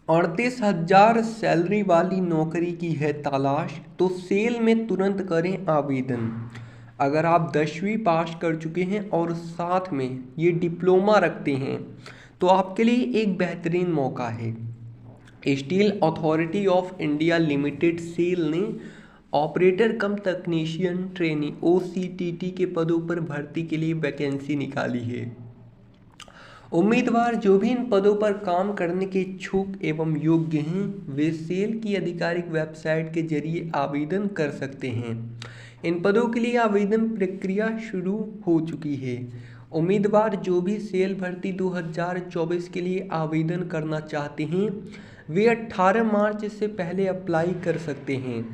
38,000 salary वाली नौकरी की है तलाश, तो सेल में तुरंत करें आवेदन। अगर आप 10वीं पास कर चुके हैं और साथ में ये डिप्लोमा रखते हैं तो आपके लिए एक बेहतरीन मौका है। Steel Authority of India Limited SAIL ने operator cum technician trainee OCTT के पदों पर भर्ती के लिए वैकेंसी निकाली है। उम्मीदवार जो भी इन पदों पर काम करने के इच्छुक एवं योग्य हैं वे सेल की आधिकारिक वेबसाइट के जरिए आवेदन कर सकते हैं। इन पदों के लिए आवेदन प्रक्रिया शुरू हो चुकी है। उम्मीदवार जो भी सेल भर्ती 2024 के लिए आवेदन करना चाहते हैं वे 18 मार्च से पहले अप्लाई कर सकते हैं।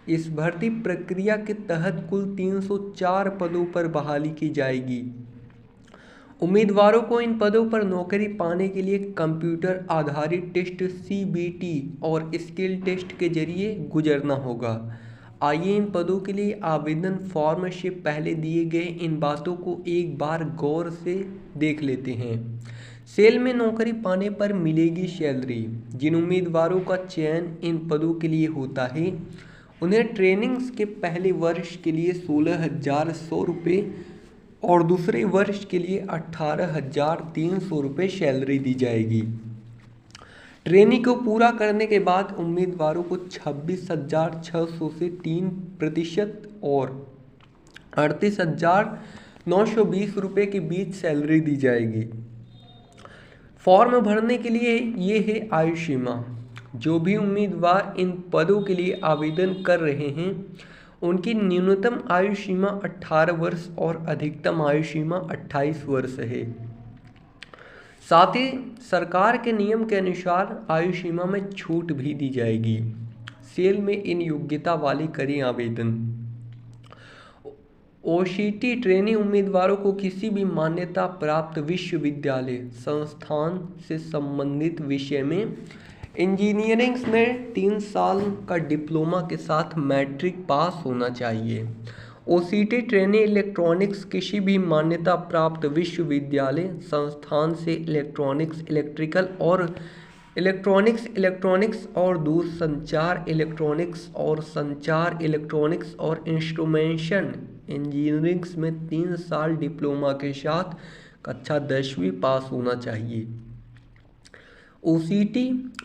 इस भर्ती प्रक्रिया के तहत कुल 304 पदों पर बहाली की जाएगी। उम्मीदवारों को इन पदों पर नौकरी पाने के लिए कंप्यूटर आधारित टेस्ट CBT और स्किल टेस्ट के जरिए गुजरना होगा। आइए इन पदों के लिए आवेदन फॉर्म से पहले दिए गए इन बातों को एक बार गौर से देख लेते हैं। सेल में नौकरी पाने पर मिलेगी सैलरी। जिन उम्मीदवारों का चयन इन पदों के लिए होता है उन्हें ट्रेनिंग्स के पहले वर्ष के लिए 16,100 रुपये और दूसरे वर्ष के लिए 18,300 रुपये सैलरी दी जाएगी। ट्रेनिंग को पूरा करने के बाद उम्मीदवारों को 26,600 से 3% और 38,920 रुपये के बीच सैलरी दी जाएगी। फॉर्म भरने के लिए ये है आयु सीमा। जो भी उम्मीदवार इन पदों के लिए आवेदन कर रहे हैं उनकी न्यूनतम आयु सीमा 18 वर्ष और अधिकतम आयु सीमा 28 वर्ष है। साथ ही सरकार के नियम के अनुसार आयु सीमा में छूट भी दी जाएगी। सेल में इन योग्यता वाले करें आवेदन। OCT ट्रेनी उम्मीदवारों को किसी भी मान्यता प्राप्त विश्वविद्यालय संस्थान से संबंधित विषय में इंजीनियरिंग में 3 साल का डिप्लोमा के साथ मैट्रिक पास होना चाहिए। OCT ट्रेनी इलेक्ट्रॉनिक्स किसी भी मान्यता प्राप्त विश्वविद्यालय संस्थान से इलेक्ट्रॉनिक्स इलेक्ट्रॉनिक्स और दूरसंचार इलेक्ट्रॉनिक्स और संचार इलेक्ट्रॉनिक्स और इंस्ट्रूमेंटेशन इंजीनियरिंग में 3 साल डिप्लोमा के साथ कक्षा 10वीं पास होना चाहिए। OCT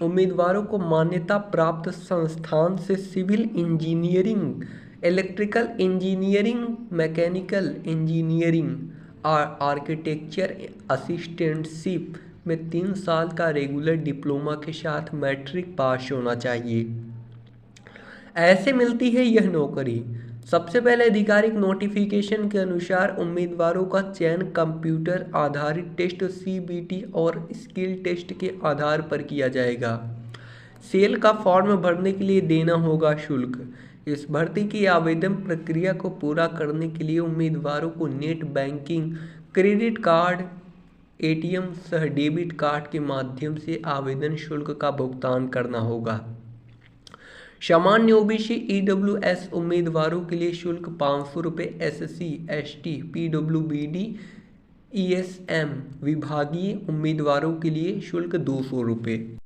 उम्मीदवारों को मान्यता प्राप्त संस्थान से civil engineering, electrical engineering, mechanical engineering, architecture assistantship में 3 साल का रेगुलर डिप्लोमा के साथ मैट्रिक पास होना चाहिए। ऐसे मिलती है यह नौकरी। सबसे पहले आधिकारिक नोटिफिकेशन के अनुसार उम्मीदवारों का चयन कंप्यूटर आधारित टेस्ट CBT और स्किल टेस्ट के आधार पर किया जाएगा। सेल का फॉर्म भरने के लिए देना होगा शुल्क। इस भर्ती की आवेदन प्रक्रिया को पूरा करने के लिए उम्मीदवारों को net banking, credit card, ATM सह डेबिट कार्ड के माध्यम से आवेदन शुल्क का भुगतान करना होगा। सामान्य OBC EWS उम्मीदवारों के लिए शुल्क 500 रुपये, SC ST PWBD ESM विभागीय उम्मीदवारों के लिए शुल्क 200 रुपये।